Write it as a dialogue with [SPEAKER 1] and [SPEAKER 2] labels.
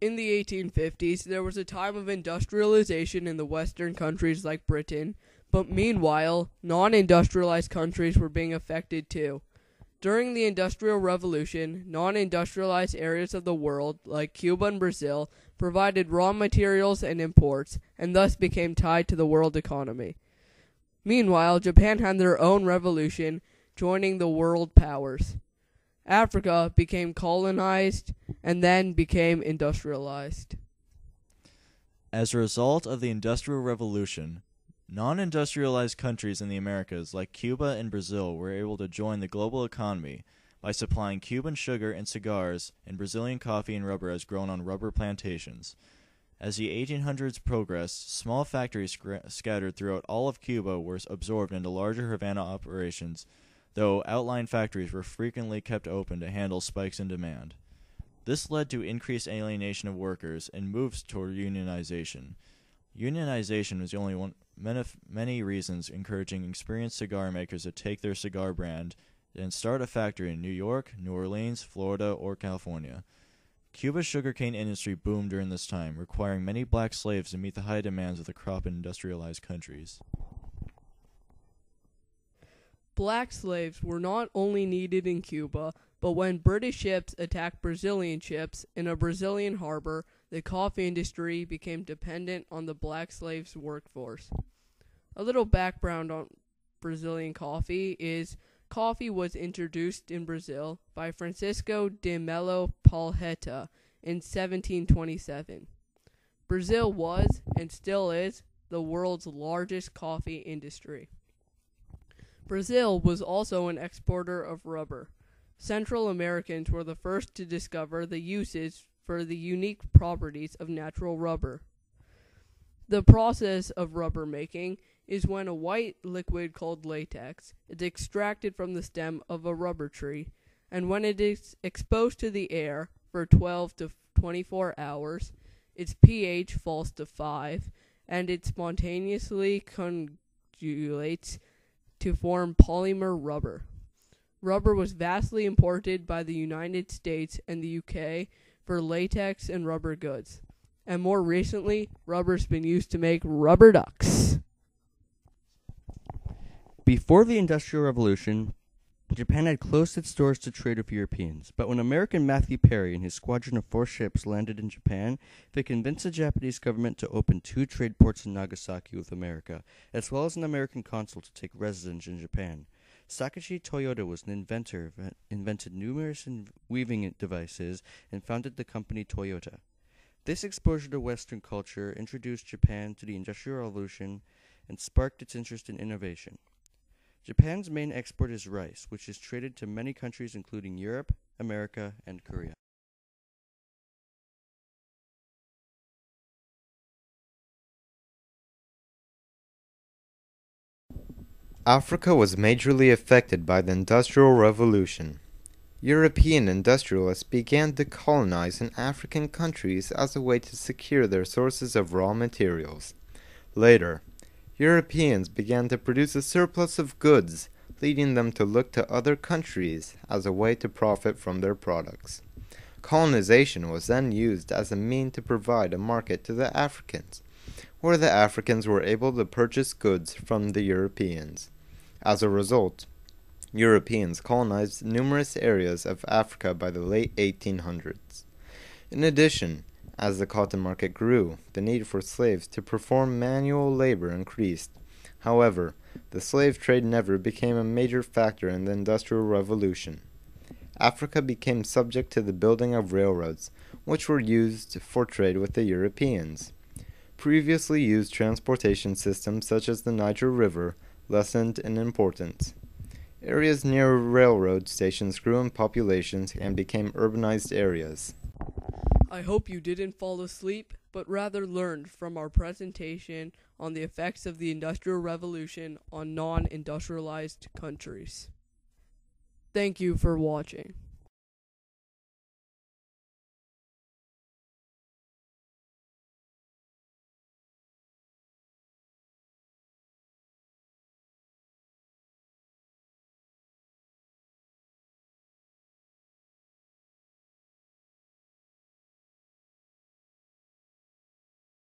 [SPEAKER 1] In the 1850s, there was a time of industrialization in the Western countries like Britain, but meanwhile, non-industrialized countries were being affected too. During the Industrial Revolution, non-industrialized areas of the world, like Cuba and Brazil, provided raw materials and imports, and thus became tied to the world economy. Meanwhile, Japan had their own revolution, joining the world powers. Africa became colonized and then became industrialized.
[SPEAKER 2] As a result of the Industrial Revolution, non-industrialized countries in the Americas like Cuba and Brazil were able to join the global economy by supplying Cuban sugar and cigars and Brazilian coffee and rubber as grown on rubber plantations. As the 1800s progressed, small factories scattered throughout all of Cuba were absorbed into larger Havana operations, though outlying factories were frequently kept open to handle spikes in demand. This led to increased alienation of workers and moves toward unionization. Unionization was only one of many reasons encouraging experienced cigar makers to take their cigar brand and start a factory in New York, New Orleans, Florida, or California. Cuba's sugarcane industry boomed during this time, requiring many black slaves to meet the high demands of the crop in industrialized countries.
[SPEAKER 1] Black slaves were not only needed in Cuba, but when British ships attacked Brazilian ships in a Brazilian harbor, the coffee industry became dependent on the black slaves' workforce. A little background on Brazilian coffee is coffee was introduced in Brazil by Francisco de Melo Palheta in 1727. Brazil was, and still is, the world's largest coffee industry. Brazil was also an exporter of rubber. Central Americans were the first to discover the uses for the unique properties of natural rubber. The process of rubber making is when a white liquid called latex is extracted from the stem of a rubber tree, and when it is exposed to the air for 12 to 24 hours, its pH falls to 5, and it spontaneously conjugates to form polymer rubber. Rubber was vastly imported by the United States and the UK for latex and rubber goods. And more recently, rubber's been used to make rubber ducks.
[SPEAKER 3] Before the Industrial Revolution, Japan had closed its doors to trade with Europeans, but when American Matthew Perry and his squadron of 4 ships landed in Japan, they convinced the Japanese government to open 2 trade ports in Nagasaki with America, as well as an American consul to take residence in Japan. Sakachi Toyota was an inventor who invented numerous weaving devices and founded the company Toyota. This exposure to Western culture introduced Japan to the Industrial Revolution and sparked its interest in innovation. Japan's main export is rice, which is traded to many countries including Europe, America, and Korea.
[SPEAKER 4] Africa was majorly affected by the Industrial Revolution. European industrialists began to colonize in African countries as a way to secure their sources of raw materials. Later, Europeans began to produce a surplus of goods, leading them to look to other countries as a way to profit from their products. Colonization was then used as a means to provide a market to the Africans, where the Africans were able to purchase goods from the Europeans. As a result, Europeans colonized numerous areas of Africa by the late 1800s. In addition, as the cotton market grew, the need for slaves to perform manual labor increased. However, the slave trade never became a major factor in the Industrial Revolution. Africa became subject to the building of railroads, which were used for trade with the Europeans. Previously used transportation systems such as the Niger River lessened in importance. Areas near railroad stations grew in populations and became urbanized areas.
[SPEAKER 1] I hope you didn't fall asleep, but rather learned from our presentation on the effects of the Industrial Revolution on non-industrialized countries. Thank you for watching.